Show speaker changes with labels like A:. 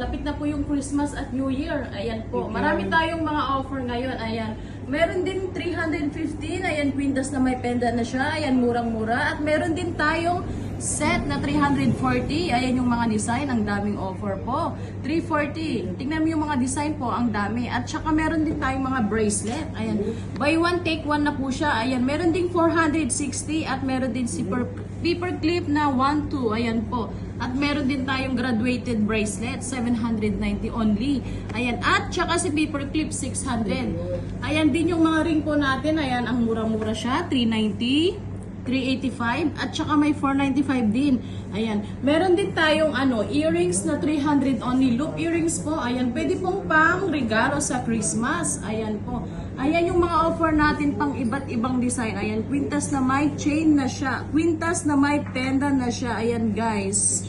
A: malapit na po yung Christmas at New Year. Ayan po. Marami tayong mga offer ngayon. Ayan. Meron din 315. Ayan, quintas na may pendant na siya. Ayan, murang-mura. At meron din tayong set na 340. Ayan yung mga design. Ang daming offer po. 340. Tingnan mo yung mga design po. Ang dami. At saka meron din tayong mga bracelet. Ayan. Buy one, take one na po siya. Ayan. Meron din 460. At meron din si paper clip na 1-2. Ayan po. At meron din tayong graduated bracelet, 790 only. Ayan. At saka si paper clip, 600. Ayan din yung mga ring po natin. Ayan, ang mura-mura siya, 390, 385, at saka may 495 din. Ayan. Meron din tayong earrings na 300 only. Loop earrings po. Ayan, pwede pong pang regalo sa Christmas. Ayan po. Ayan yung mga offer natin pang iba't ibang design. Ayan, quintas na may chain na siya. Quintas na may pendant na siya. Ayan, guys.